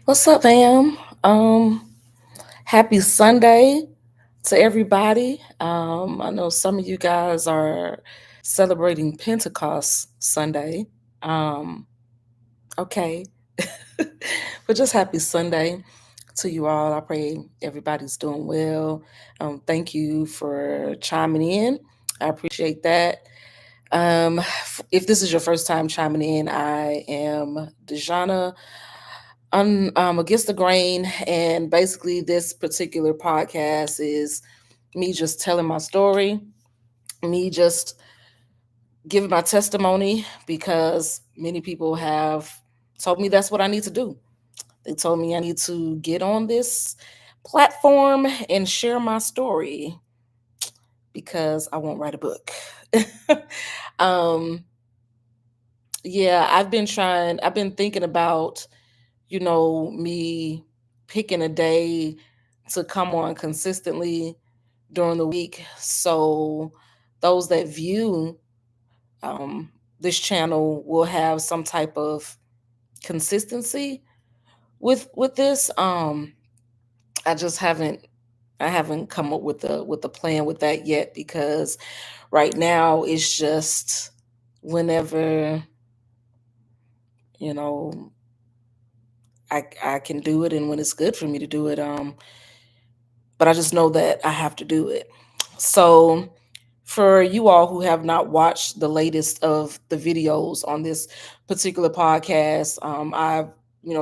What's up, fam? Happy Sunday to everybody. I know some of you guys are celebrating Pentecost Sunday. Um, okay, but just happy Sunday to you all. I pray everybody's doing well. Thank you for chiming in. I appreciate that. If this is your first time chiming in, I am Dejana Against the Grain. And basically, this particular podcast is me just telling my story, me just giving my testimony because many people have told me that's what I need to do. They told me I need to get on this platform and share my story because I won't write a book. um, yeah, I've been thinking about me picking a day to come on consistently during the week. So those that view this channel will have some type of consistency with this. I just haven't come up with a plan with that yet because right now it's just whenever you know I can do it and when it's good for me to do it. But I just know that I have to do it. So, for you all who have not watched the latest of the videos on this particular podcast, I've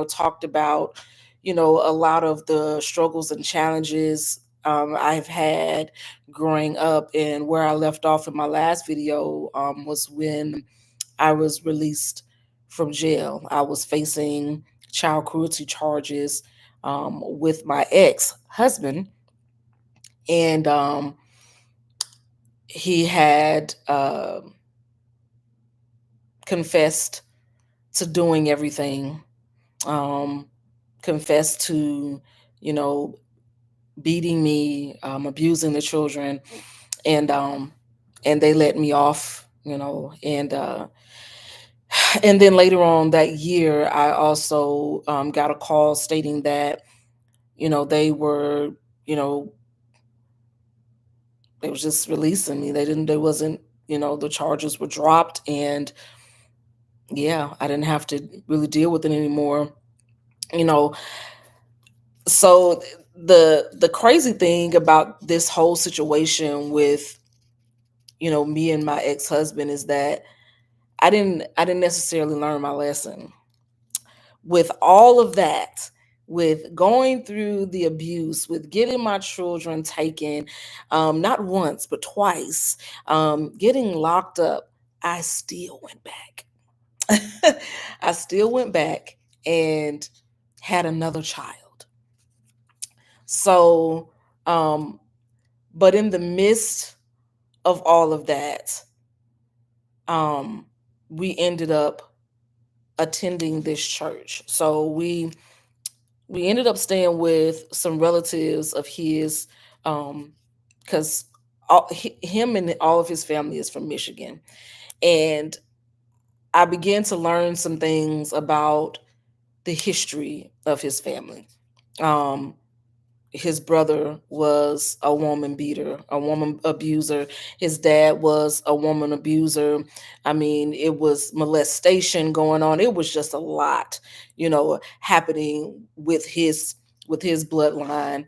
talked about a lot of the struggles and challenges I've had growing up, and where I left off in my last video was when I was released from jail. I was facing child cruelty charges with my ex husband, and he had confessed to doing everything, um, confessed to, you know, beating me, abusing the children, and they let me off, and then later on that year, I also got a call stating that they were, you know, they was just releasing me. There wasn't, the charges were dropped, and yeah, I didn't have to really deal with it anymore. You know, so the crazy thing about this whole situation with me and my ex-husband is that I didn't necessarily learn my lesson. With all of that, with going through the abuse, with getting my children taken, not once but twice, getting locked up, I still went back. I still went back and had another child. So, um, but in the midst of all of that, um, we ended up attending this church. So we ended up staying with some relatives of his, because him and all of his family is from Michigan, and I began to learn some things about the history of his family. Um, his brother was a woman beater, a woman abuser. His dad was a woman abuser. I mean, it was molestation going on. It was just a lot, happening with his bloodline.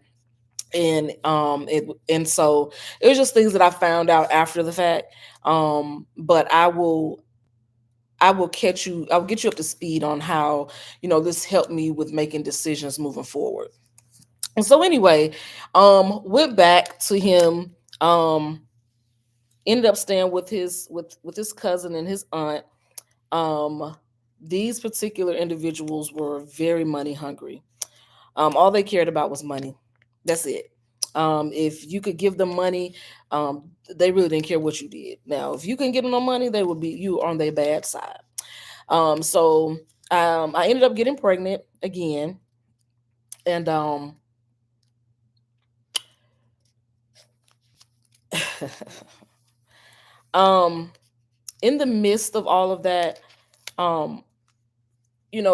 And it was just things that I found out after the fact. But I will get you up to speed on how, this helped me with making decisions moving forward. And so anyway, went back to him, um, ended up staying with his cousin and his aunt. Um, these particular individuals were very money hungry. All they cared about was money. That's it. If you could give them money, they really didn't care what you did. Now, if you can get them no money, they would be you on their bad side. So I ended up getting pregnant again, and um, in the midst of all of that, um,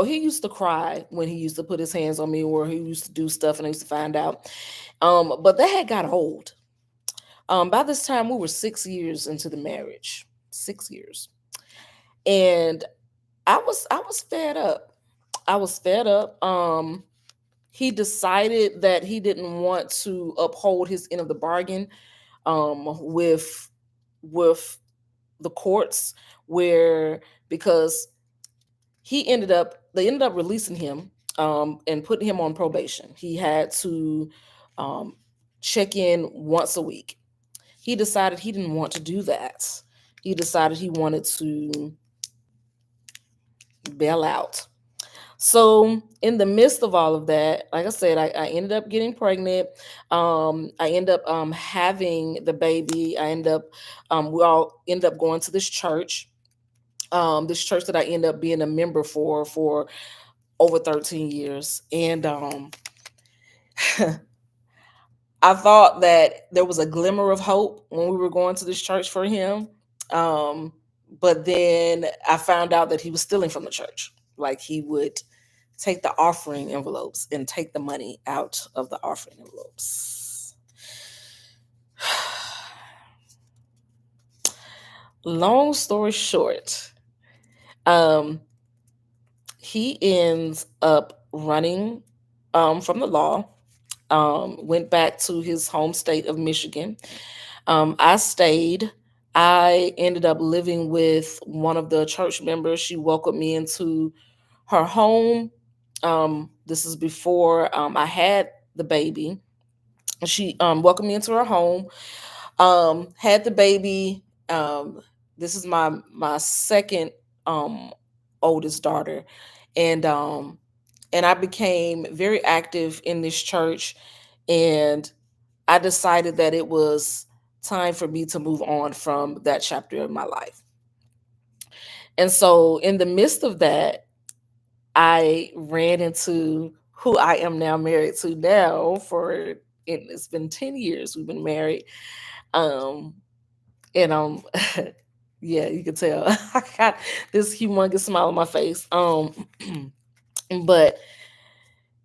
he used to cry when he used to put his hands on me, or he used to do stuff and I used to find out. But that had got old. By this time we were 6 years into the marriage. 6 years. And I was fed up. I was fed up. He decided that he didn't want to uphold his end of the bargain with the courts, where because they ended up releasing him and putting him on probation. He had to um, check in once a week. He decided he didn't want to do that. He decided he wanted to bail out. So in the midst of all of that, like I said, I ended up getting pregnant. I ended up having the baby. We all ended up going to this church that I ended up being a member for over 13 years. And I thought that there was a glimmer of hope when we were going to this church for him. Um, but then I found out that he was stealing from the church. Like, he would take the offering envelopes and take the money out of the offering envelopes. Long story short, um, he ends up running from the law, went back to his home state of Michigan. I stayed. I ended up living with one of the church members. She welcomed me into her home. This is before I had the baby. She welcomed me into her home. Had the baby. This is my second um, oldest daughter, and I became very active in this church, and I decided that it was time for me to move on from that chapter of my life. And so, in the midst of that, I ran into who I am now married to now it's been 10 years we've been married. Um, and yeah, you can tell I got this humongous smile on my face. But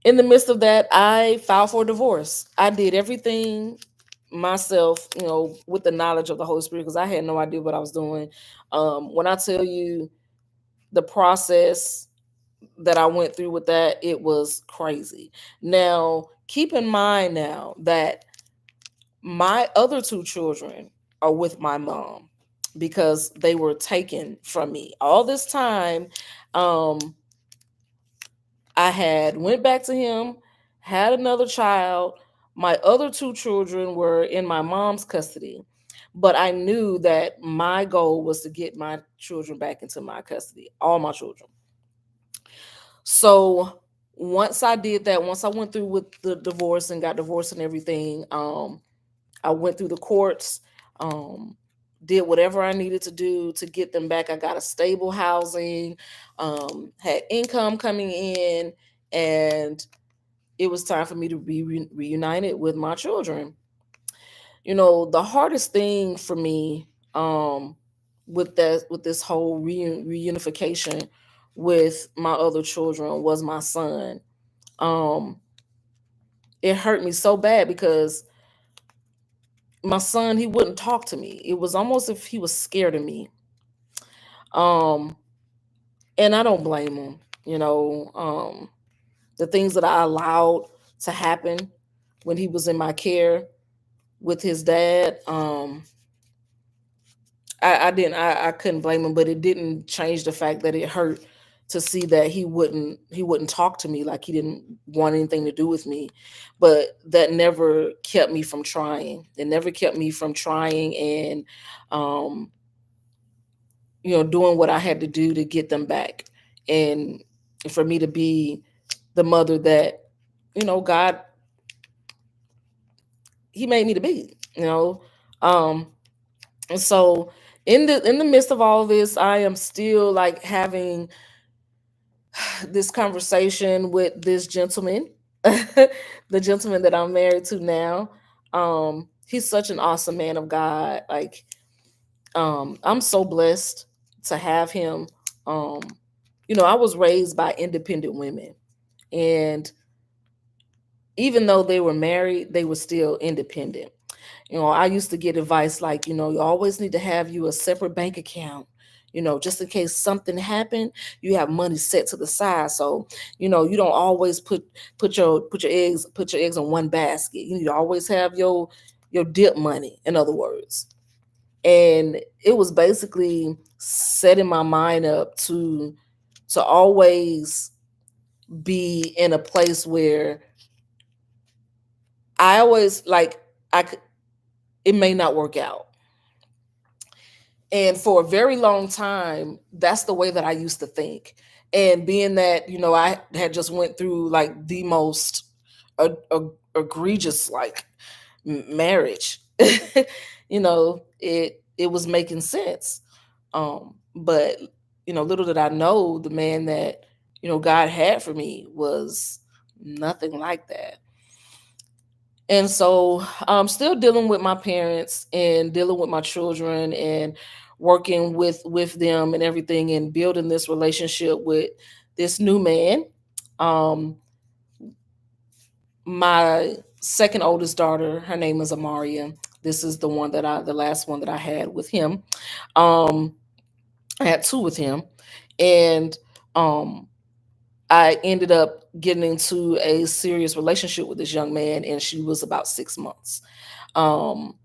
in the midst of that, I filed for divorce. I did everything myself, with the knowledge of the Holy Spirit, because I had no idea what I was doing. When I tell you the process that I went through with that, it was crazy. Now, keep in mind now that my other two children are with my mom because they were taken from me. All this time, um, I had went back to him, had another child. My other two children were in my mom's custody. But I knew that my goal was to get my children back into my custody, all my children. So once I did that, once I went through with the divorce and got divorced and everything, I went through the courts, um, did whatever I needed to do to get them back. I got a stable housing, had income coming in, and it was time for me to be reunited with my children. The hardest thing for me, with this whole reunification with my other children, was my son. Um, it hurt me so bad because my son, he wouldn't talk to me. It was almost if he was scared of me. Um, and I don't blame him. The things that I allowed to happen when he was in my care with his dad. I didn't. I couldn't blame him, but it didn't change the fact that it hurt to see that he wouldn't talk to me, like he didn't want anything to do with me. But that never kept me from trying. It never kept me from trying and um, doing what I had to do to get them back, and for me to be the mother that God, He made me to be. Um, and so in the midst of all of this, I am still like having this conversation with this gentleman, the gentleman that I'm married to now. He's such an awesome man of God. Like, I'm so blessed to have him. Um, I was raised by independent women. And even though they were married, they were still independent. I used to get advice like, you always need to have you a separate bank account. Just in case something happened, you have money set to the side. So, you don't always put your eggs in one basket. You need to always have your dip money, in other words. And it was basically setting my mind up to always be in a place where I always like I could it may not work out. And for a very long time, that's the way that I used to think. And being that, I had just went through like the most egregious like marriage. It was making sense. But little did I know the man that, God had for me was nothing like that. And so I'm still dealing with my parents and dealing with my children and working with them and everything and building this relationship with this new man. Um, my second oldest daughter, her name is Amaria. This is the last one that I had with him. Um, I had two with him, and um, I ended up getting into a serious relationship with this young man, and she was about 6 months. Um,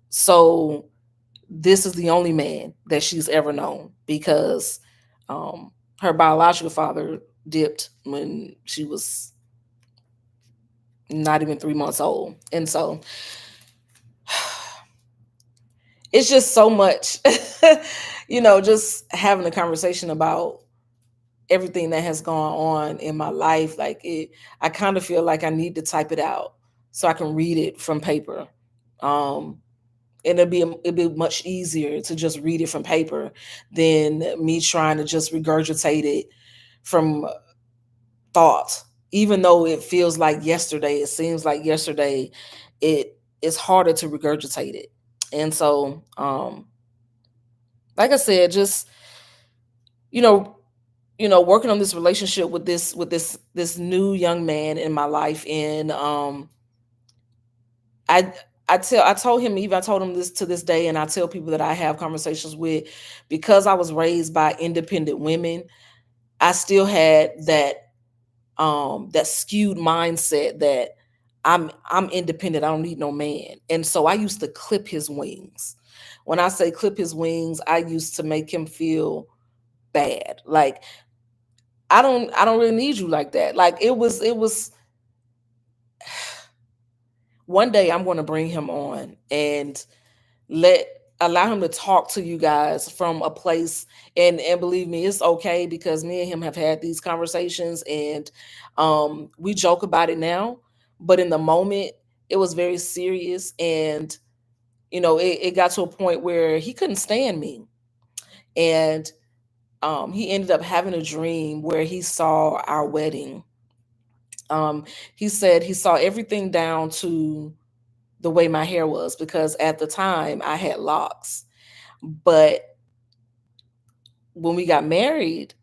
so this is the only man that she's ever known because um, her biological father dipped when she was not even 3 months old. And so it's just so much, just having a conversation about everything that has gone on in my life. Like I kind of feel like I need to type it out so I can read it from paper. Um, and it'd be much easier to just read it from paper than me trying to just regurgitate it from thought. Even though it feels like yesterday, it seems like yesterday, it is harder to regurgitate it. And so, like I said, just you know, working on this relationship with this new young man in my life, and I I told him this to this day, and I tell people that I have conversations with, because I was raised by independent women. I still had that skewed mindset that I'm independent. I don't need no man. And so I used to clip his wings. When I say clip his wings, I used to make him feel bad. Like I don't really need you like that. Like it was one day I'm going to bring him on and let allow him to talk to you guys from a place, and believe me, it's okay, because me and him have had these conversations, and we joke about it now, but in the moment it was very serious. And it got to a point where he couldn't stand me. And he ended up having a dream where he saw our wedding. um he said he saw everything down to the way my hair was, because at the time I had locks. But when we got married,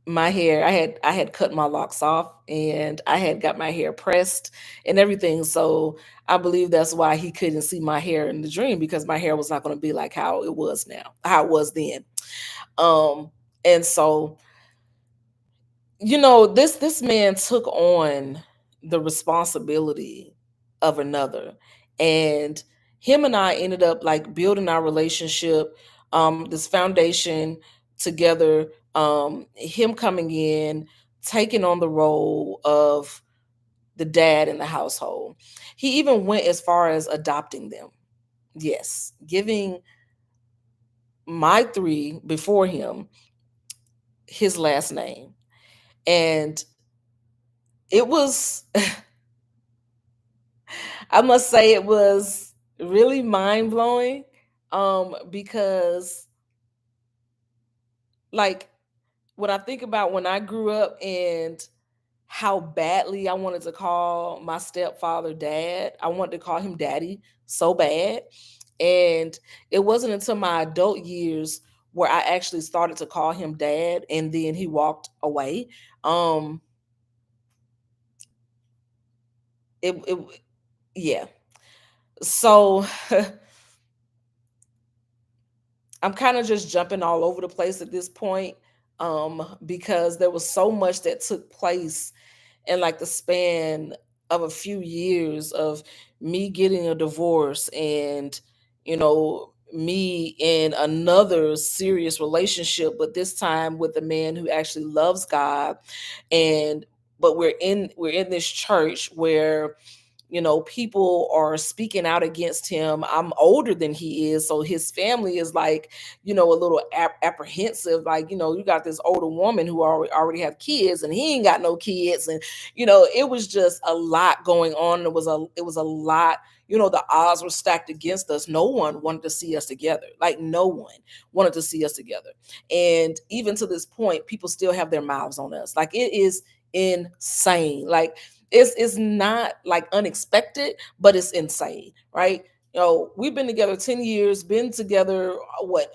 my hair, I had cut my locks off, and I had got my hair pressed and everything. So I believe that's why he couldn't see my hair in the dream, because my hair was not going to be like how it was then. Um and so this man took on the responsibility of another. And him and I ended up like building our relationship, this foundation together. Him coming in, taking on the role of the dad in the household. He even went as far as adopting them. Yes, giving my three before him his last name. And it was I must say it was really mind blowing, because like when I think about when I grew up and how badly I wanted to call my stepfather dad, I wanted to call him daddy so bad. And it wasn't until my adult years where I actually started to call him dad, and then he walked away. Um, it yeah. So I'm kind of just jumping all over the place at this point, because there was so much that took place in like the span of a few years of me getting a divorce, and me in another serious relationship, but this time with a man who actually loves God. And but we're in this church where people are speaking out against him. I'm older than he is, so his family is like, a little apprehensive. Like, you got this older woman who already have kids, and he ain't got no kids, and it was just a lot going on. It was a lot. The odds were stacked against us. No one wanted to see us together. Like, no one wanted to see us together. And even to this point, people still have their mouths on us. Like, it is insane. Like, it's not like unexpected, but it's insane, right? We've been together 10 years, been together what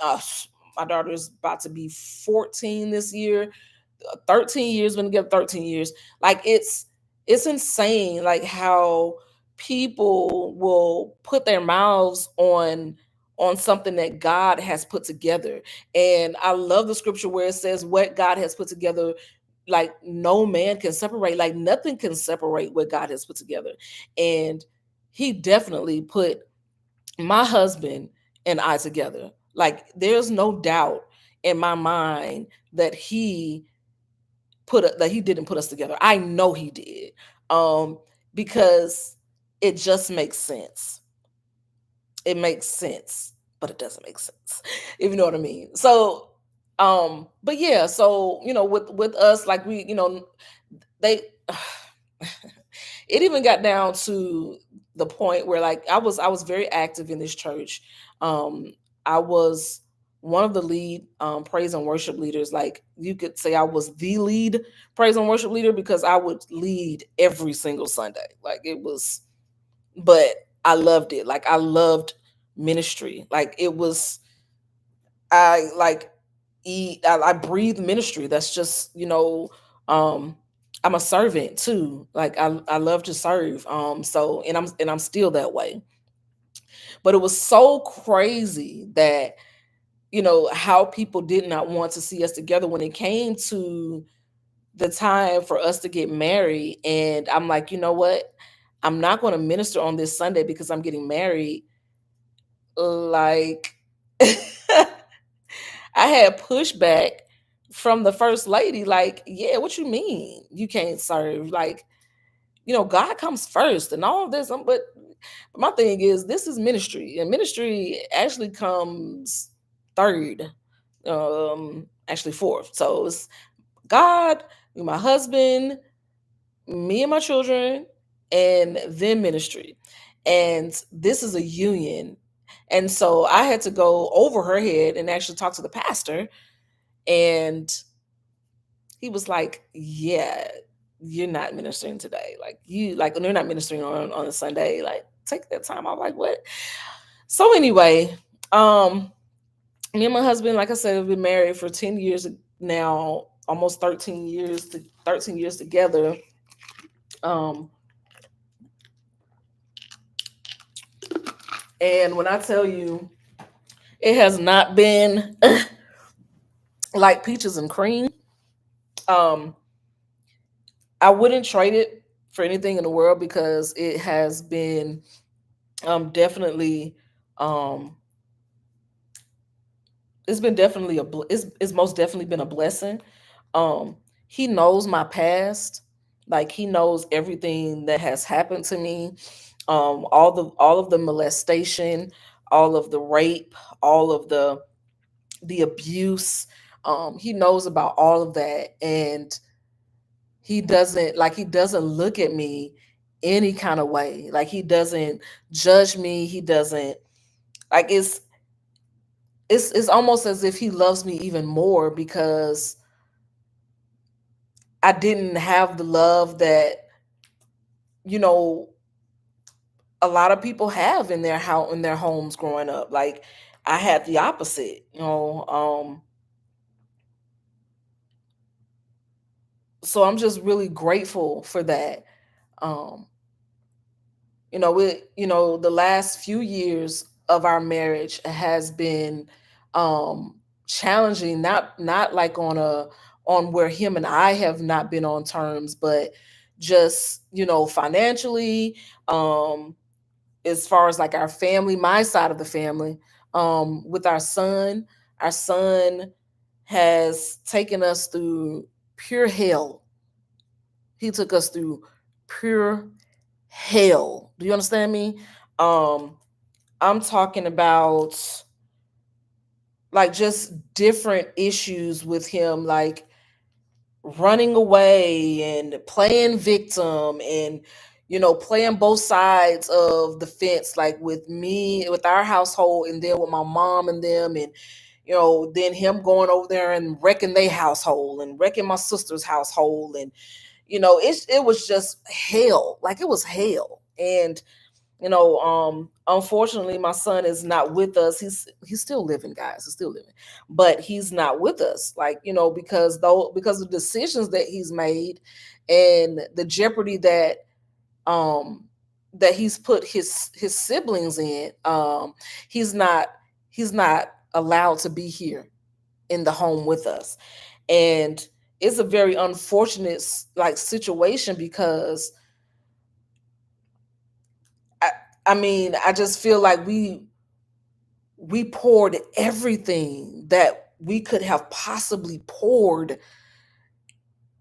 my daughter's about to be 14 this year. 13 years, been together 13 years. Like, it's insane, like how people will put their mouths on something that God has put together. And I love the scripture where it says, what God has put together, like, no man can separate. Like, nothing can separate what God has put together. And he definitely put my husband and I together. Like, there's no doubt in my mind that he didn't put us together. I know he did. Because it just makes sense. It makes sense, but it doesn't make sense, if you know what I mean. So, but yeah, so with us, like, they it even got down to the point where, like, I was very active in this church. I was one of the lead praise and worship leaders. Like, you could say I was the lead praise and worship leader, because I would lead every single Sunday. Like, it was, but I loved it. Like, I loved ministry. Like, it was, I like I breathe ministry. That's just, um I'm a servant too. Like, I love to serve. So, and I'm still that way. But it was so crazy that, how people did not want to see us together when it came to the time for us to get married. And I'm like, you know what? I'm not going to minister on this Sunday because I'm getting married. Like, I had pushback from the first lady. Like, yeah, what you mean you can't serve? Like, God comes first and all of this. But my thing is, this is ministry, and ministry actually comes third, actually fourth. So it's God, my husband, me and my children, and then ministry. And this is a union. And so I had to go over her head and actually talk to the pastor. And he was like, yeah, you're not ministering today. Like, they're not ministering on a Sunday. Like, take that time. I'm like, what? So anyway, um, me and my husband, like I said, have been married for 10 years now, almost 13 years together. Um, and when I tell you, it has not been like peaches and cream. Um, I wouldn't trade it for anything in the world, because it has been, definitely, um it's been definitely it's most definitely been a blessing. um he knows my past. Like, he knows everything that has happened to me, all of the molestation, all of the rape, all of the abuse. He knows about all of that. And he doesn't look at me any kind of way. Like, he doesn't judge me. He doesn't, like, it's almost as if he loves me even more, because I didn't have the love that, you know a lot of people have in their house, in their homes growing up. Like, I had the opposite, so I'm just really grateful for that. Um, the last few years of our marriage has been um challenging, not like on where him and I have not been on terms, but just, financially, um as far as like our family, my side of the family, with our son. Our son has taken us through pure hell. He took us through pure hell. Do you understand me? Um, I'm talking about like just different issues with him, like running away and playing victim, and playing both sides of the fence, like with me, with our household, and then with my mom and them, and then him going over there and wrecking their household and wrecking my sister's household. And it was just hell. Like, it was hell. And unfortunately, my son is not with us. He's still living, guys. He's still living, but he's not with us. Like, because of decisions that he's made, and the jeopardy um that he's put his siblings in. He's not he's not allowed to be here in the home with us. And it's a very unfortunate like situation, because I, I mean, I just feel like we poured everything that we could have possibly poured,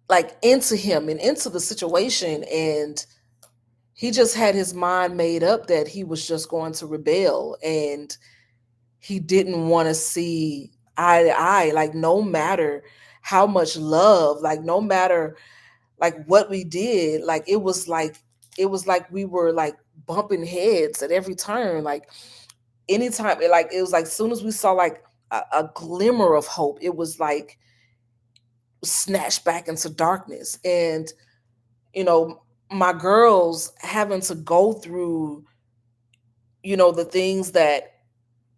like, into him and into the situation. And he just had his mind made up that he was just going to rebel, and he didn't want to see eye to eye, like, no matter how much love, like, no matter like what we did. Like, it was like we were like bumping heads at every turn. Like, anytime, it was like, as soon as we saw like a glimmer of hope, it was like snatched back into darkness. And you know my girls having to go through the things that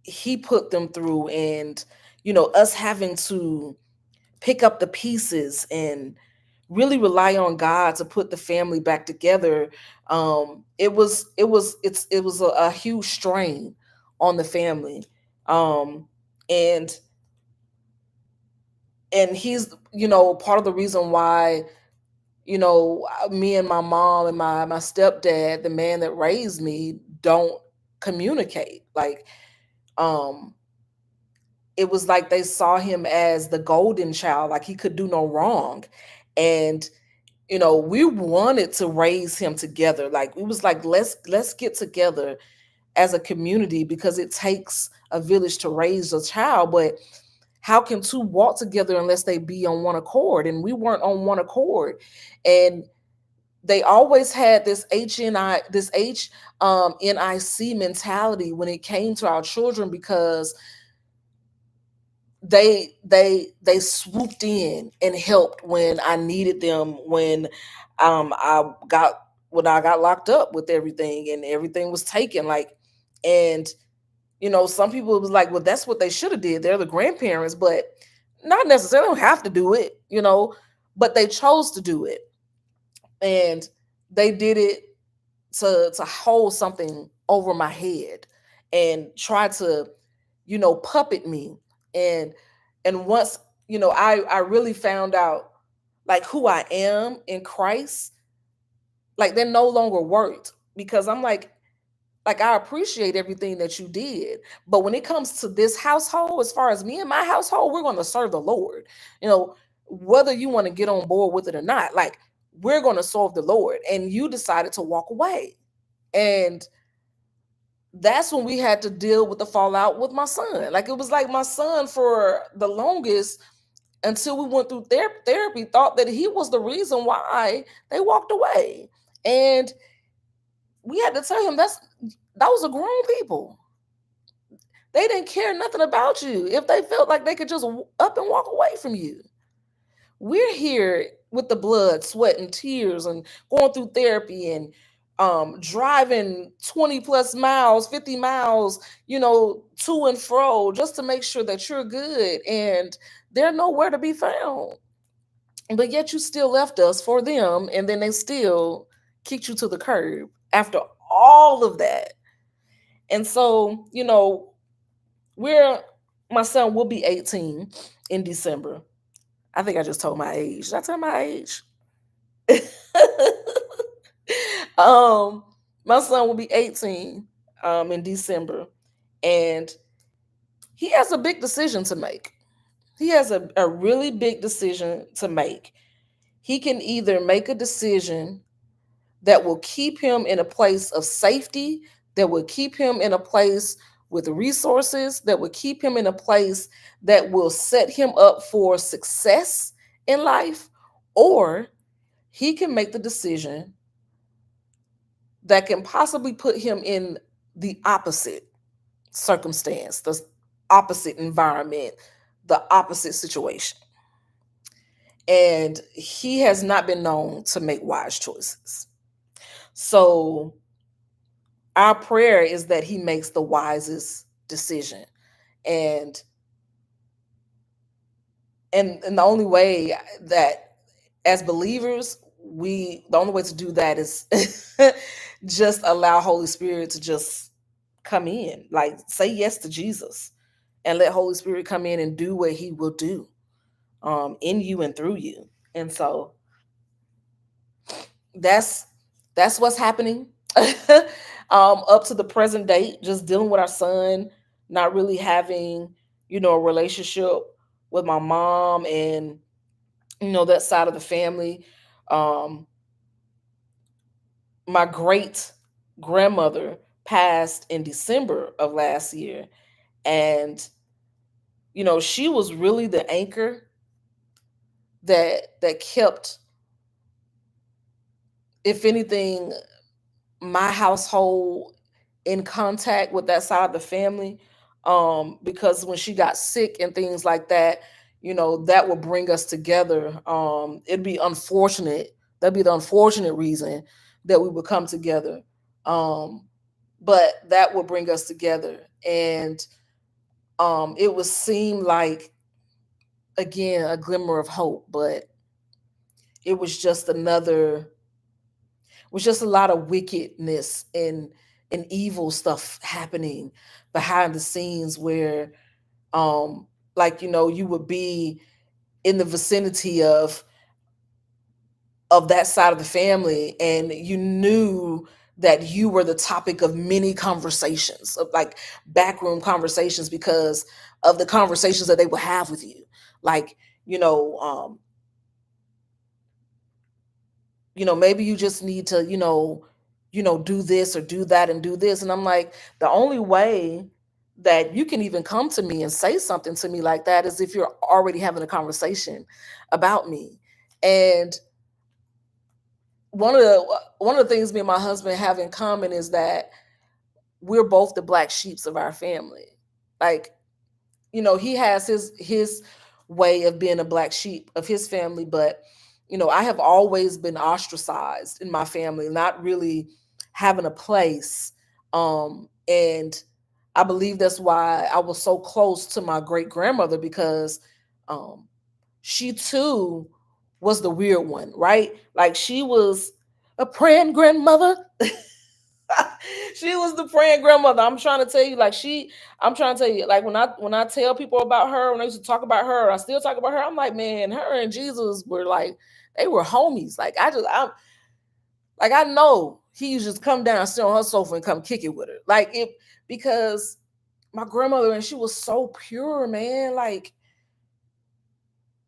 he put them through, and us having to pick up the pieces and really rely on God to put the family back together. It was a huge strain on the family. um and and he's part of the reason why me and my mom and my stepdad, the man that raised me, don't communicate. Like, um it was like they saw him as the golden child, like he could do no wrong. And we wanted to raise him together. Like, we was like, let's get together as a community, because it takes a village to raise a child. But how can two walk together unless they be on one accord? And we weren't on one accord. And they always had this HNIC mentality when it came to our children, because they swooped in and helped when I needed them, I got when I got locked up with everything, and everything was taken. Like, and some people was like, well, that's what they should have did. They're the grandparents, but not necessarily. They don't have to do it, but they chose to do it. And they did it to hold something over my head and try to puppet me. And once I really found out like who I am in Christ, like, that no longer worked, because I'm like, I appreciate everything that you did, but when it comes to this household, as far as me and my household, we're going to serve the Lord. you know whether you want to get on board with it or not, like, we're going to serve the Lord. And you decided to walk away. And that's when we had to deal with the fallout with my son. Like, it was like my son, for the longest, until we went through therapy, thought that he was the reason why they walked away. And we had to tell him that was a grown people. They didn't care nothing about you if they felt like they could just up and walk away from you. We're here with the blood, sweat, and tears, and going through therapy, and driving 20 plus miles, 50 miles, to and fro just to make sure that you're good, and they're nowhere to be found. But yet you still left us for them, and then they still kicked you to the curb after all of that. And so, we're my son will be 18 in December. I think I just told my age. Did I tell my age? um, my son will be 18 in December, and he has a big decision to make. He has a really big decision to make. He can either make a decision that will keep him in a place of safety, that will keep him in a place with resources, that will keep him in a place that will set him up for success in life, or he can make the decision that can possibly put him in the opposite circumstance, the opposite environment, the opposite situation. And he has not been known to make wise choices. So our prayer is that he makes the wisest decision. And and the only way that, as believers, the only way to do that is just allow Holy Spirit to just come in, like say yes to Jesus, and let Holy Spirit come in and do what he will do in you and through you. And so that's what's happening up to the present date, just dealing with our son, not really having, a relationship with my mom and, that side of the family. um my great grandmother passed in December of last year, and she was really the anchor that kept, if anything, my household in contact with that side of the family. Because when she got sick and things like that, that would bring us together. It'd be unfortunate. That'd be the unfortunate reason that we would come together. um but that would bring us together. And it would seem like, again, a glimmer of hope, but it was just another was just a lot of wickedness and evil stuff happening behind the scenes, where um like, you would be in the vicinity of that side of the family, and you knew that you were the topic of many conversations, of like backroom conversations, because of the conversations that they would have with you. Like, you know um maybe you just need to, do this or do that and do this. And I'm like, the only way that you can even come to me and say something to me like that is if you're already having a conversation about me. And one of the things me and my husband have in common is that we're both the black sheeps of our family. Like, he has his way of being a black sheep of his family, but I have always been ostracized in my family, not really having a place. And I believe that's why I was so close to my great grandmother, because um she too was the weird one, right? Like, she was a praying grandmother. She was the praying grandmother. I'm trying to tell you, like, I'm trying to tell you, like, when I tell people about her, when I used to talk about her, I still talk about her. I'm like, man, her and Jesus were like, they were homies. Like, I'm like, I know he used to just come down, sit on her sofa, and come kick it with her. Like, it because my grandmother, and she was so pure, man. Like,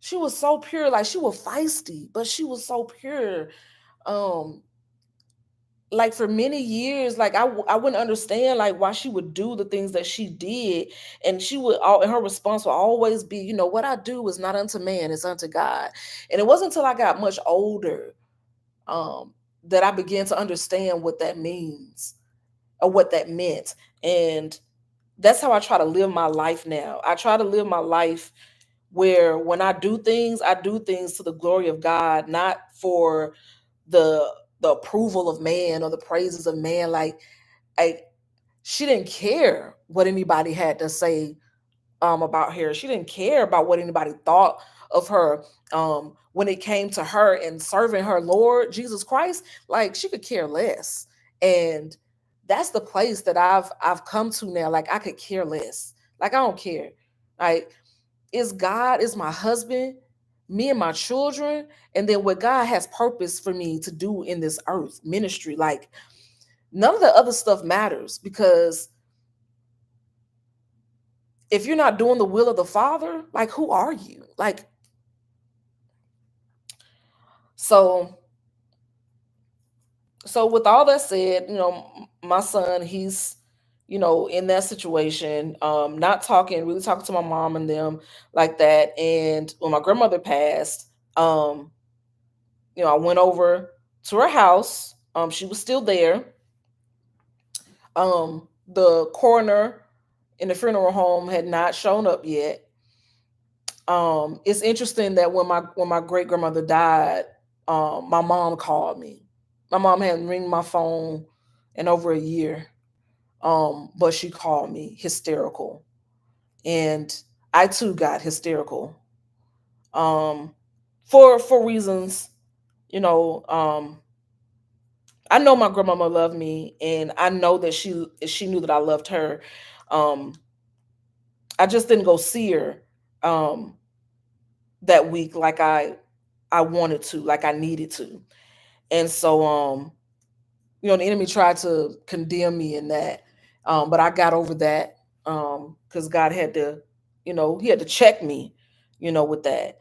she was so pure. Like, she was feisty, but she was so pure. Um, like, for many years, like, I wouldn't understand, like, why she would do the things that she did. And her response would always be, what I do is not unto man, it's unto God. And it wasn't until I got much older, um that I began to understand what that means, or what that meant. And that's how I try to live my life now. I try to live my life where, when I do things to the glory of God, not for the the approval of man or the praises of man. Like she didn't care what anybody had to say about her. She didn't care about what anybody thought of her. When it came to her and serving her Lord Jesus Christ, like she could care less. And that's the place that I've come to now. Like I could care less. Like I don't care. Like is God is my husband, me and my children, and then what God has purpose for me to do in this earth ministry. Like none of the other stuff matters because if you're not doing the will of the Father, like who are you? Like so so with all that said, my son, he's in that situation, not talking, really talking to my mom and them like that. And when my grandmother passed, I went over to her house. She was still there. The coroner in the funeral home had not shown up yet. It's interesting that when my great grandmother died, my mom called me. My mom hadn't ring my phone in over a year, but she called me hysterical, and I too got hysterical, um, for reasons, you know. I know my grandmama loved me, and I know that she knew that I loved her. Um, I just didn't go see her um, that week like I wanted to, like I needed to. And so the enemy tried to condemn me in that. But I got over that because God had to, he had to check me, with that.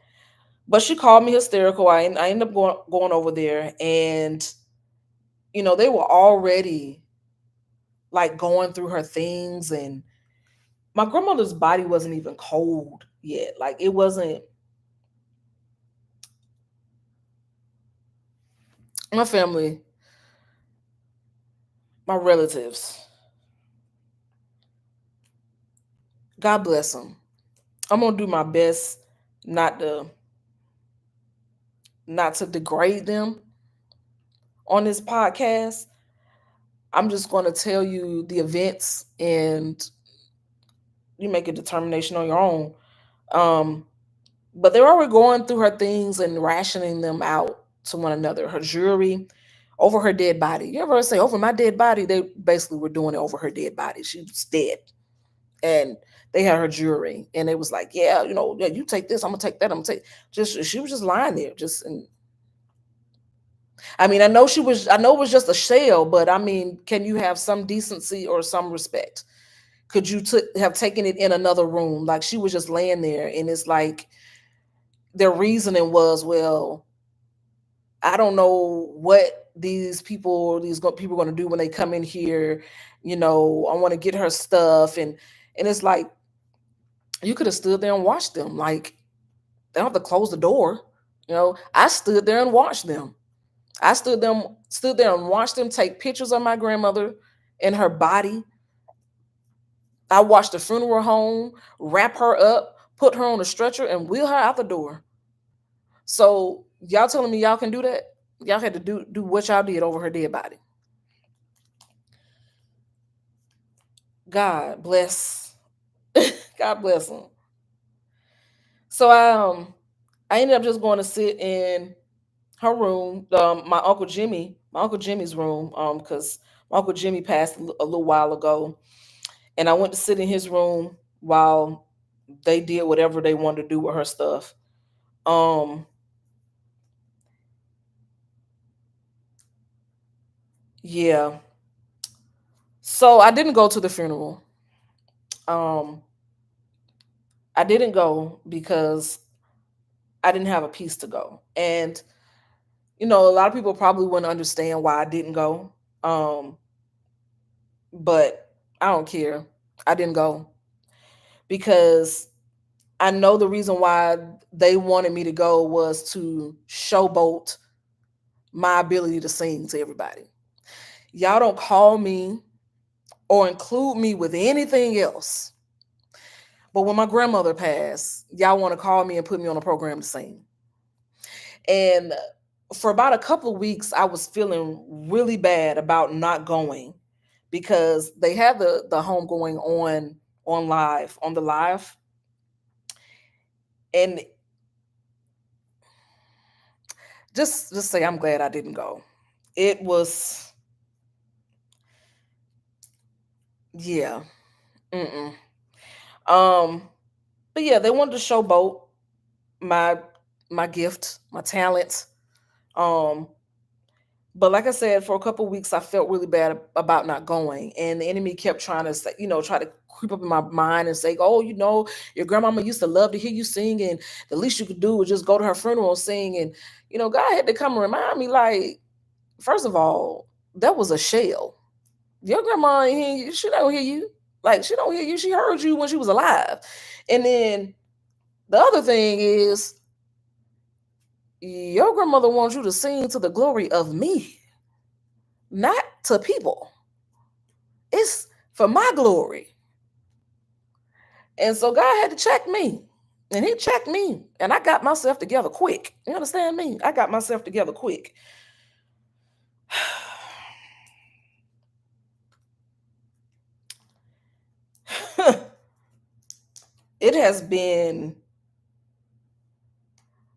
But she called me hysterical. I ended up going over there, and they were already like going through her things, and my grandmother's body wasn't even cold yet. Like it wasn't. My family, my relatives, God bless them. I'm gonna do my best not to not to degrade them on this podcast. I'm just going to tell you the events, and you make a determination on your own. Um, but they're already going through her things and rationing them out to one another. Her jewelry over her dead body. You ever say over my dead body? They basically were doing it over her dead body. She was dead, and they had her jewelry, and it was like, yeah, yeah, you take this, I'm gonna take that, I'm gonna take. Just she was just lying there, just and I mean, I know it was just a shell, but I mean, can you have some decency or some respect? Could you have taken it in another room? Like she was just laying there, and it's like their reasoning was, well, I don't know what people are going to do when they come in here. I want to get her stuff, and it's like you could have stood there and watched them. Like they don't have to close the door. I stood there and watched them. I stood there and watched them take pictures of my grandmother and her body. I watched the funeral home wrap her up, put her on a stretcher, and wheel her out the door. So y'all telling me y'all can do that? Y'all had to do what y'all did over her dead body. God bless. God bless them. So I ended up just going to sit in her room, my uncle Jimmy's room, because my uncle Jimmy passed a little while ago, and I went to sit in his room while they did whatever they wanted to do with her stuff. Um, yeah. So I didn't go to the funeral. Um, I didn't go because I didn't have a piece to go, and a lot of people probably wouldn't understand why I didn't go. Um, but I don't care. I didn't go because I know the reason why they wanted me to go was to showboat my ability to sing to everybody. Y'all don't call me or include me with anything else. But when my grandmother passed, y'all want to call me and put me on a program to sing. And for about a couple of weeks, I was feeling really bad about not going because they had the home going on live on the live, and just say I'm glad I didn't go. It was, yeah. Mm-mm. Um, but yeah, they wanted to showboat my my gift, my talent. Um, but like I said, for a couple of weeks, I felt really bad about not going, and the enemy kept trying to say, try to creep up in my mind and say, "Oh, your grandmama used to love to hear you sing, and the least you could do was just go to her funeral and sing." And God had to come and remind me, like, first of all, that was a shell. Your grandma ain't hear you. She don't hear you. Like, she don't hear you. She heard you when she was alive. And then the other thing is, your grandmother wants you to sing to the glory of me, not to people. It's for my glory. And so God had to check me. And he checked me. And I got myself together quick. You understand me? I got myself together quick. It has been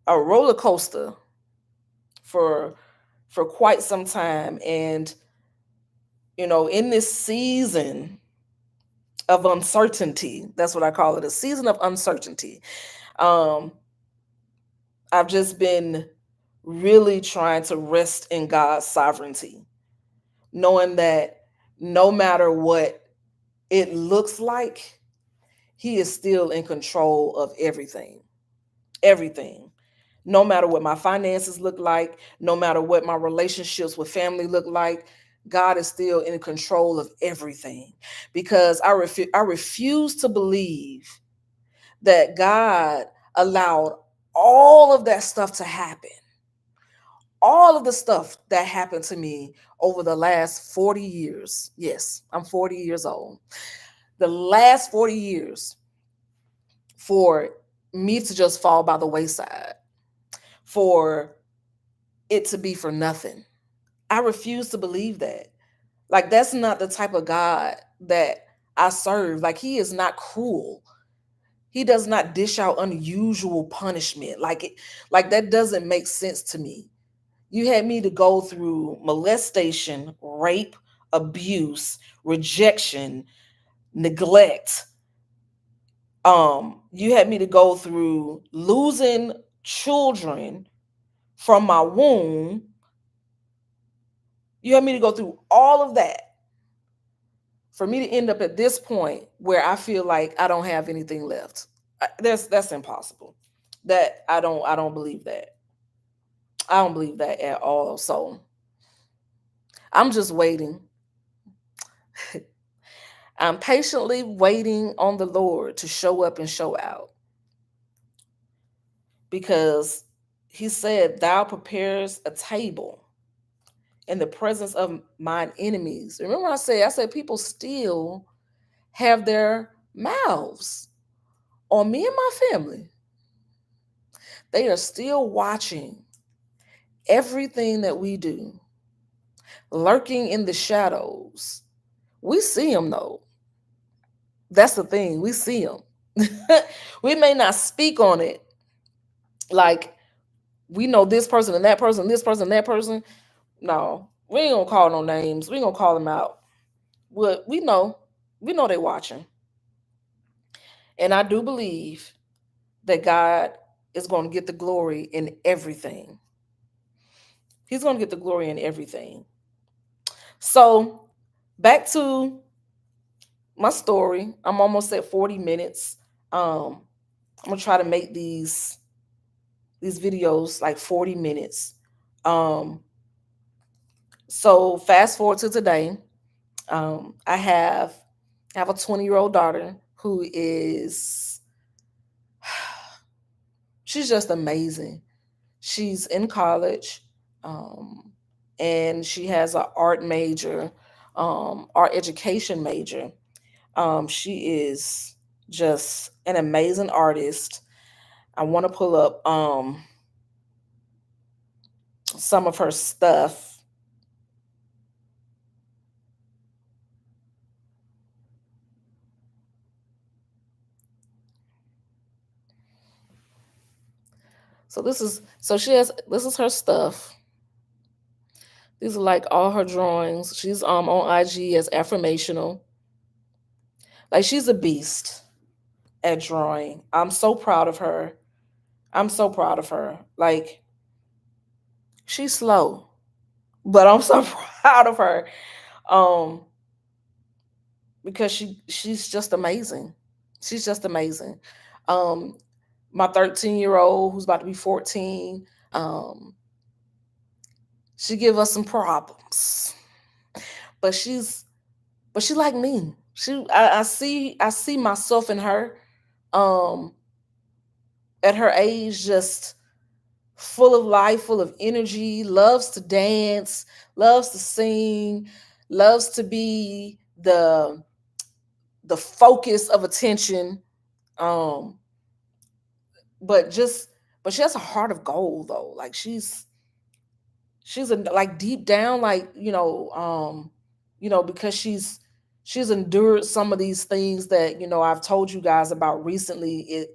a roller coaster for quite some time. And in this season of uncertainty, that's what I call it, a season of uncertainty. um I've just been really trying to rest in God's sovereignty, knowing that no matter what it looks like, he is still in control of everything. Everything. No matter what my finances look like, no matter what my relationships with family look like, God is still in control of everything. Because I refuse to believe that God allowed all of that stuff to happen. All of the stuff that happened to me over the last 40 years. Yes, I'm 40 years old. The last 40 years, for me to just fall by the wayside, for it to be for nothing. I refuse to believe that. Like, that's not the type of God that I serve. Like, he is not cruel. He does not dish out unusual punishment. Like that doesn't make sense to me. You had me to go through molestation, rape, abuse, rejection, neglect. You had me to go through losing children from my womb. You had me to go through all of that for me to end up at this point where I feel like I don't have anything left. That's impossible. That I don't believe that. I don't believe that at all. So I'm just waiting. I'm patiently waiting on the Lord to show up and show out, because he said, "Thou prepares a table in the presence of mine enemies." Remember I said people still have their mouths on me and my family. They are still watching everything that we do, lurking in the shadows. We see them though. That's the thing. We see them. We may not speak on it, like we know this person and that person, this person, that person. No, we ain't gonna call no names. We ain't gonna call them out. What we know they watching. And I do believe that God is going to get the glory in everything. He's going to get the glory in everything. So, back to my story. I'm almost at 40 minutes. I'm going to try to make these videos like 40 minutes. Um so fast forward to today. I have a 20-year-old daughter who is she's just amazing. She's in college, um, and she has an art major, art education major. She is just an amazing artist. I want to pull up some of her stuff. So she has this is her stuff. These are like all her drawings. She's on IG as affirmational. Like she's a beast at drawing. I'm so proud of her. I'm so proud of her. Like she's slow, but I'm so proud of her. Um because she's just amazing. She's just amazing. Um my 13-year-old who's about to be 14, um she give us some problems. But she like me. I see myself in her. Um at her age, just full of life, full of energy, loves to dance, loves to sing, loves to be the focus of attention. Um, but just but she has a heart of gold though. Like she's like deep down, like because she's endured some of these things that I've told you guys about recently.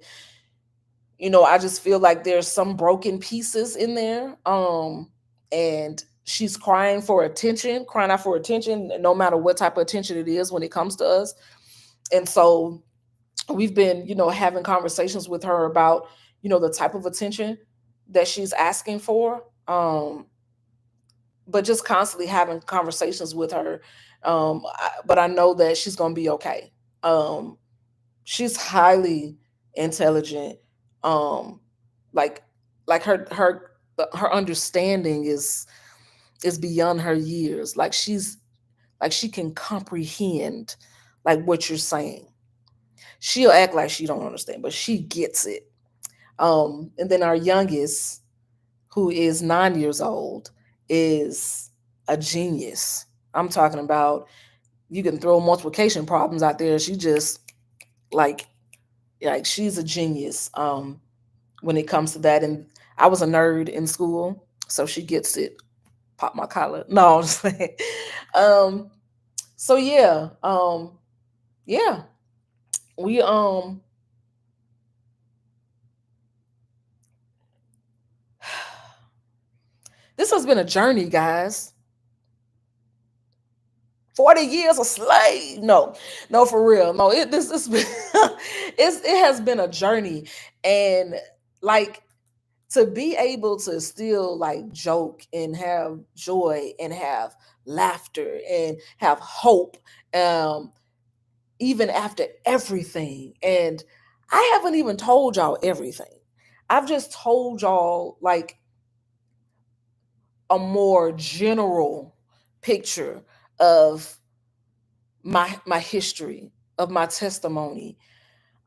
I just feel like there's some broken pieces in there. And she's crying out for attention, no matter what type of attention it is when it comes to us. And so we've been, having conversations with her about, the type of attention that she's asking for. But just constantly having conversations with her. But I know that she's going to be okay. Um, she's highly intelligent. um like her understanding is beyond her years. Like she can comprehend like what you're saying. She'll act like she don't understand, but she gets it. And then our youngest, who is 9 years old, is a genius. I'm talking about, you can throw multiplication problems out there, she just like she's a genius when it comes to that. And I was a nerd in school, so she gets it. Pop my collar. No, I'm just saying. um so yeah, we this has been a journey, guys. 40 years a slave. No, no, for real. No, this it has been a journey. And like, to be able to still like joke and have joy and have laughter and have hope, um even after everything. And I haven't even told y'all everything. I've just told y'all like a more general picture of my history, of my testimony.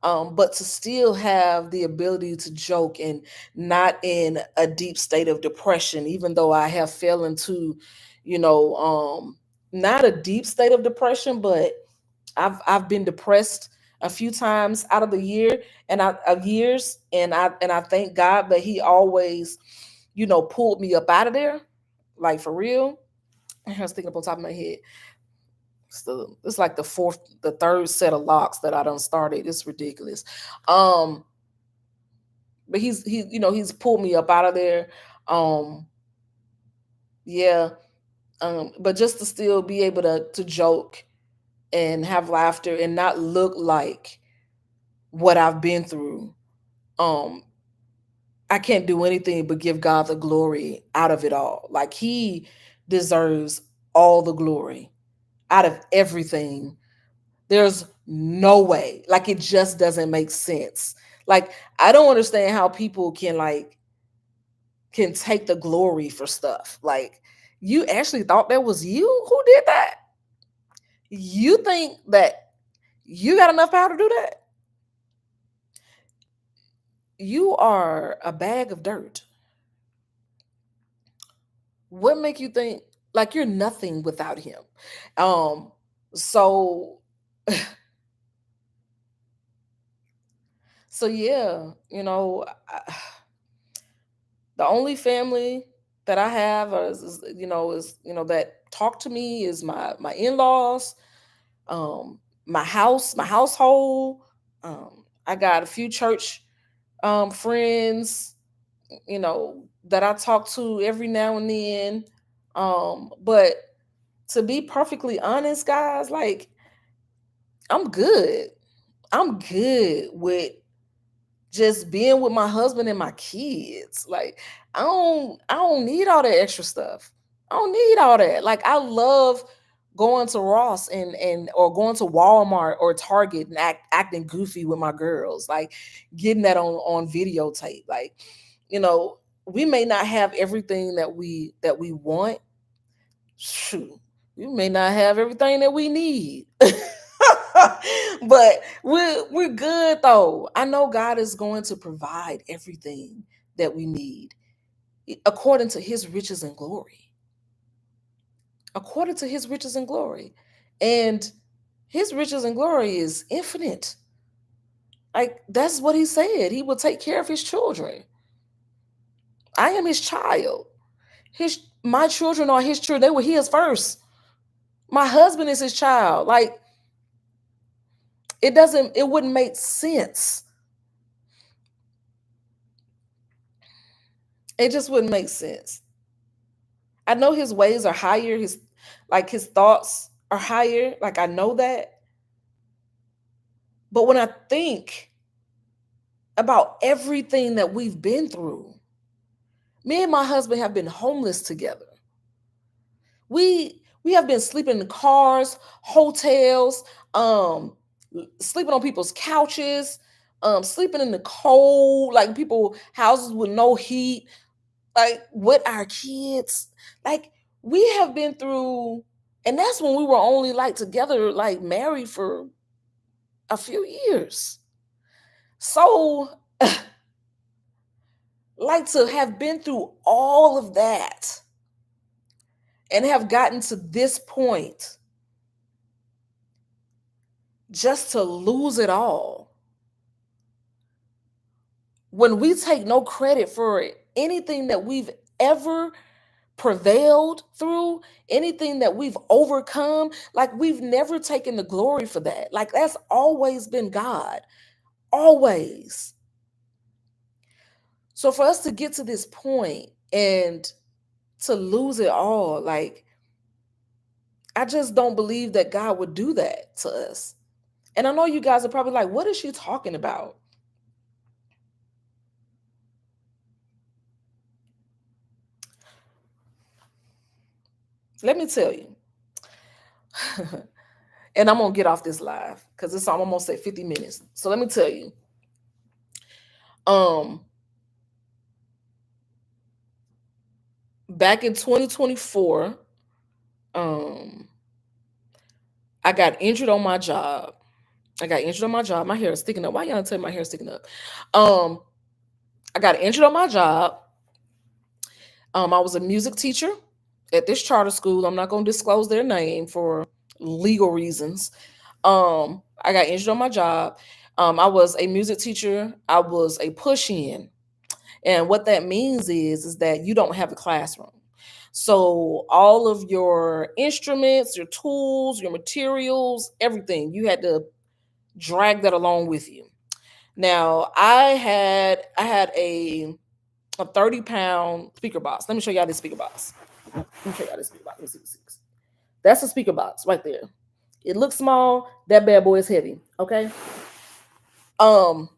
But to still have the ability to joke and not in a deep state of depression, even though I have fell into, you know, not a deep state of depression, but I've been depressed a few times out of the year and I of years, and I thank God that He always, pulled me up out of there, like for real. I was thinking up on top of my head. So it's like the third set of locks that I done started. It's ridiculous. Um, but he's pulled me up out of there. Um, yeah. But just to still be able to joke and have laughter and not look like what I've been through. Um, I can't do anything but give God the glory out of it all. Like He deserves all the glory out of everything. There's no way. Like it just doesn't make sense. Like I don't understand how people can take the glory for stuff. Like you actually thought that was you who did that? You think that you got enough power to do that? You are a bag of dirt. What make you think like you're nothing without him? Um so so yeah, the only family that I have, is that talk to me is my in-laws, my house, my household. I got a few church friends, that I talk to every now and then. But to be perfectly honest, guys, like I'm good. I'm good with just being with my husband and my kids. Like I don't need all that extra stuff. I don't need all that. Like I love going to Ross and or going to Walmart or Target and acting goofy with my girls. Like getting that on videotape. Like, you know, we may not have everything that we want. Shoot, we may not have everything that we need. But we're good though. I know God is going to provide everything that we need according to his riches and glory. According to his riches and glory. And his riches and glory is infinite. Like that's what he said. He will take care of his children. I am his child. His my children are his children. They were his first. My husband is his child. Like it wouldn't make sense. It just wouldn't make sense. I know his ways are higher, his thoughts are higher, like I know that. But when I think about everything that we've been through, me and my husband have been homeless together. We have been sleeping in cars, hotels, um, sleeping on people's couches, sleeping in the cold, like people houses with no heat, like with our kids. Like we have been through, and that's when we were only like together, like married for a few years. So, like to have been through all of that and have gotten to this point just to lose it all. When we take no credit for anything that we've ever prevailed through, anything that we've overcome, like we've never taken the glory for that. Like that's always been God, always. So for us to get to this point and to lose it all, like I just don't believe that God would do that to us. And I know you guys are probably like, what is she talking about? Let me tell you. And I'm gonna get off this live because it's I'm almost at 50 minutes. So let me tell you. Um, Back in 2024, um, I got injured on my job. I got injured on my job. My hair is sticking up. Why y'all tell me my hair is sticking up? Um, I got injured on my job. I was a music teacher at this charter school. I'm not gonna disclose their name for legal reasons. I got injured on my job. I was a music teacher. I was a push in. And what that means is that you don't have a classroom. So all of your instruments, your tools, your materials, everything, you had to drag that along with you. Now I had a 30-pound speaker box. Let me show y'all this speaker box. Let me show y'all this speaker box. Let me see this. That's a speaker box right there. It looks small. That bad boy is heavy. Okay. Um,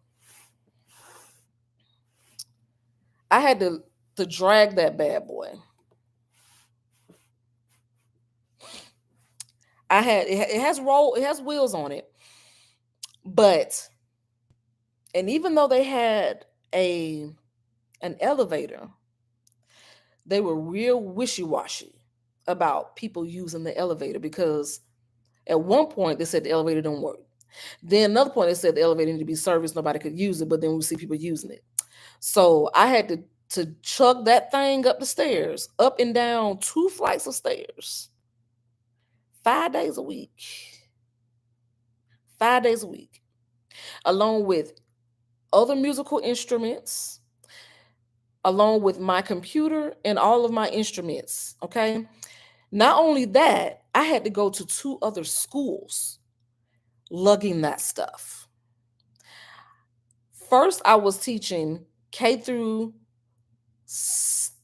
I had to drag that bad boy. It has it has wheels on it, but and even though they had a an elevator, they were real wishy-washy about people using the elevator because at one point they said the elevator don't work. Then another point they said the elevator needed to be serviced, nobody could use it, but then we see people using it. So I had to chug that thing up the stairs, up and down 2 flights of stairs, 5 days a week. 5 days a week, along with other musical instruments, along with my computer and all of my instruments. Okay. Not only that, I had to go to two other schools lugging that stuff. First, I was teaching K through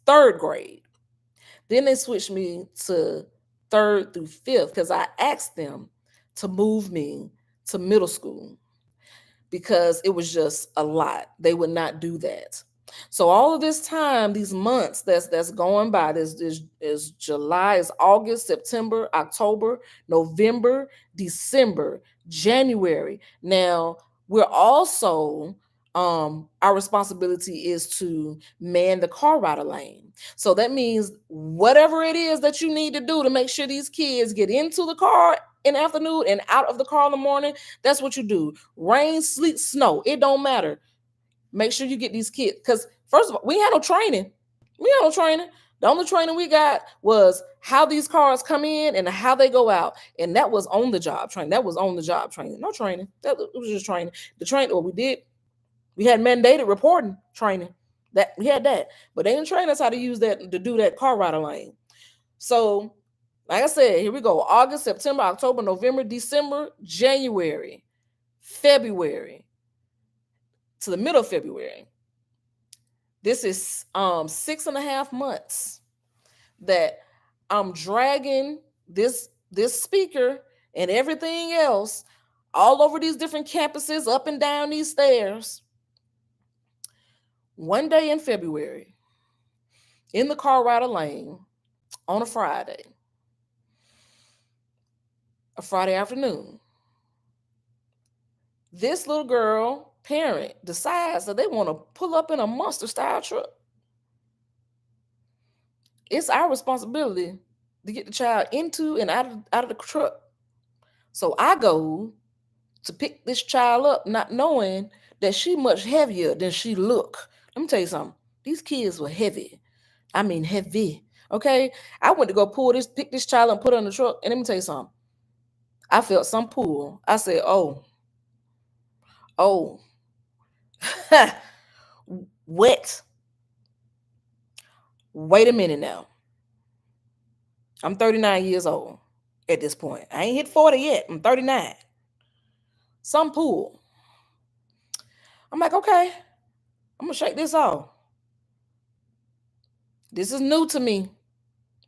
third grade. Then they switched me to third through fifth because I asked them to move me to middle school because it was just a lot. They would not do that. So all of this time, these months that's going by, this is July, is August, September, October, November, December, January. Now we're also our responsibility is to man the car rider lane. So that means whatever it is that you need to do to make sure these kids get into the car in the afternoon and out of the car in the morning, that's what you do. Rain, sleet, snow, it don't matter. Make sure you get these kids. Because first of all, we had no training. We had no training. The only training we got was how these cars come in and how they go out. And that was on the job training. That was on the job training. No training. It was just training. The training, what we did, we had mandated reporting training. That we had that. But they didn't train us how to use that to do that car rider lane. So, like I said, here we go. August, September, October, November, December, January, February, to the middle of February. This is 6.5 months that I'm dragging this speaker and everything else all over these different campuses, up and down these stairs. One day in February, in the car rider lane on a Friday afternoon, this little girl parent decides that they want to pull up in a monster style truck. It's our responsibility to get the child into and out of the truck. So I go to pick this child up, not knowing that she much heavier than she look. Let me tell you something. These kids were heavy. I mean heavy. Okay. I went to go pick this child and put her in the truck. And let me tell you something. I felt some pull. I said, oh, wet. Wait a minute now. I'm 39 years old at this point. I ain't hit 40 yet. I'm 39. Some pool. I'm like, okay, I'm gonna shake this off. This is new to me.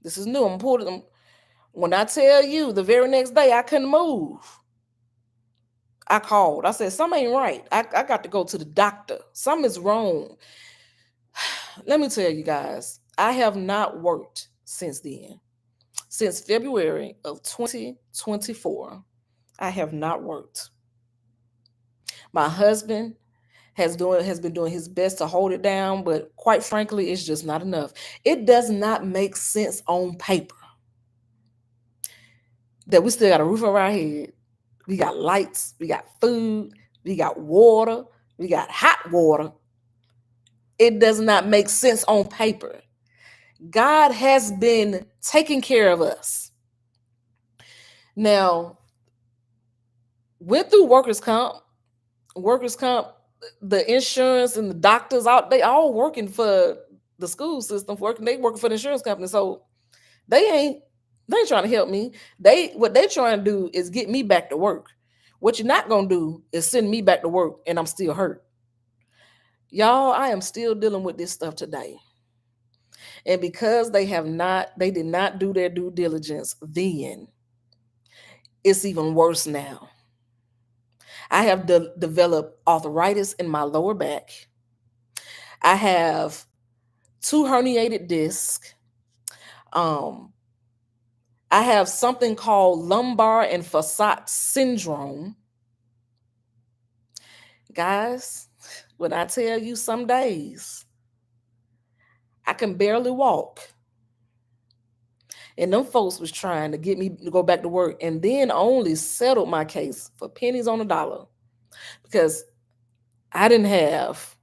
This is new. I'm pulling them. When I tell you the very next day I couldn't move, I called. I said, something ain't right. I got to go to the doctor. Something is wrong. Let me tell you guys, I have not worked since then. Since February of 2024, I have not worked. My husband has been doing his best to hold it down, but quite frankly, it's just not enough. It does not make sense on paper that we still got a roof over our head. We got lights, we got food, we got water, we got hot water. It does not make sense on paper. God has been taking care of us. Now, went through workers' comp, the insurance and the doctors out, they all working for the school system, they working for the insurance company. So they ain't trying to help me. What they trying to do is get me back to work. What you're not gonna do is send me back to work and I'm still hurt. Y'all, I am still dealing with this stuff today. And because they did not do their due diligence then, it's even worse now. I have developed arthritis in my lower back. I have 2 herniated discs. I have something called lumbar and facet syndrome. Guys, when I tell you some days, I can barely walk. And them folks was trying to get me to go back to work and then only settled my case for pennies on a dollar because I didn't have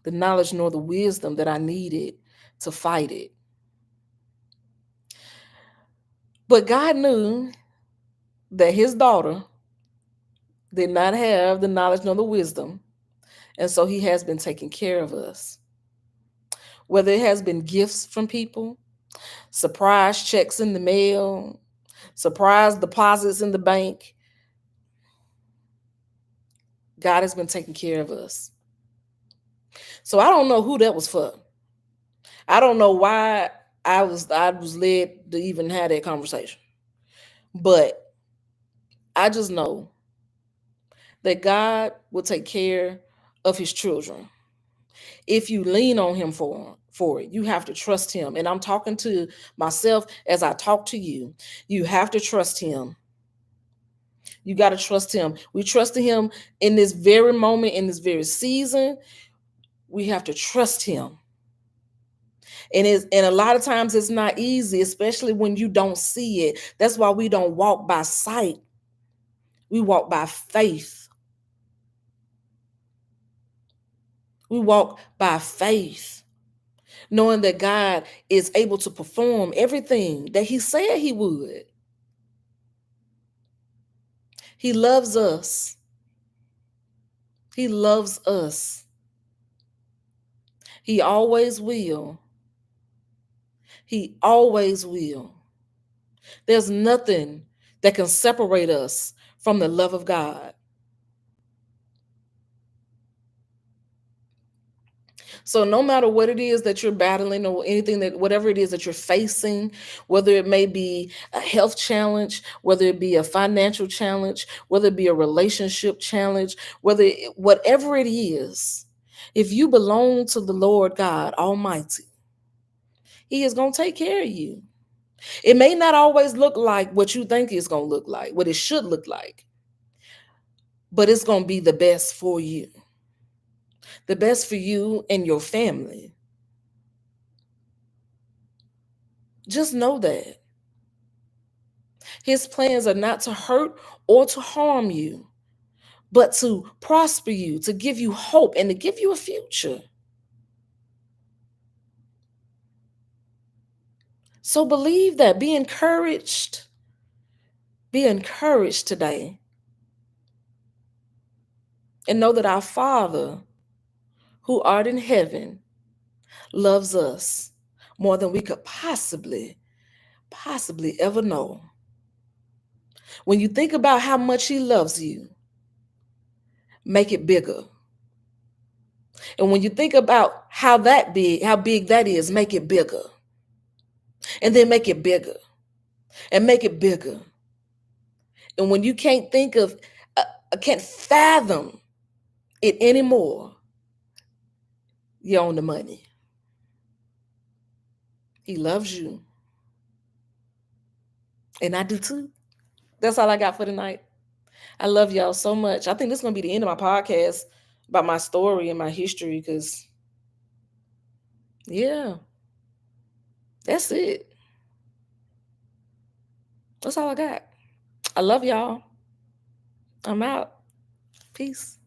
the knowledge nor the wisdom that I needed to fight it. But God knew that his daughter did not have the knowledge nor the wisdom. And so he has been taking care of us. whether it has been gifts from people, surprise checks in the mail, surprise deposits in the bank. God has been taking care of us. So I don't know who that was for. I don't know why I was led to even have that conversation. But I just know that God will take care of his children. If you lean on him for it, you have to trust him. And I'm talking to myself as I talk to you. You have to trust him. You got to trust him. We trusted him in this very moment, in this very season. We have to trust him. And a lot of times it's not easy, especially when you don't see it. That's why we don't walk by sight. We walk by faith. We walk by faith, knowing that God is able to perform everything that he said he would. He loves us. He loves us. He always will. He always will. There's nothing that can separate us from the love of God. So no matter what it is that you're battling or anything that whatever it is that you're facing, whether it may be a health challenge, whether it be a financial challenge, whether it be a relationship challenge, whatever it is, if you belong to the Lord God Almighty, he is going to take care of you. It may not always look like what you think it's going to look like, what it should look like, but it's going to be the best for you. The best for you and your family. Just know that. His plans are not to hurt or to harm you, but to prosper you, to give you hope, and to give you a future. So believe that. Be encouraged. Be encouraged today. And know that our Father, who art in heaven, loves us more than we could possibly ever know. When you think about how much he loves you, make it bigger. And when you think about how big that is, make it bigger. And then make it bigger. And make it bigger. And when you can't can't fathom it anymore, you're on the money. He loves you. And I do too. That's all I got for tonight. I love y'all so much. I think this is going to be the end of my podcast about my story and my history because, yeah, that's it. That's all I got. I love y'all. I'm out. Peace.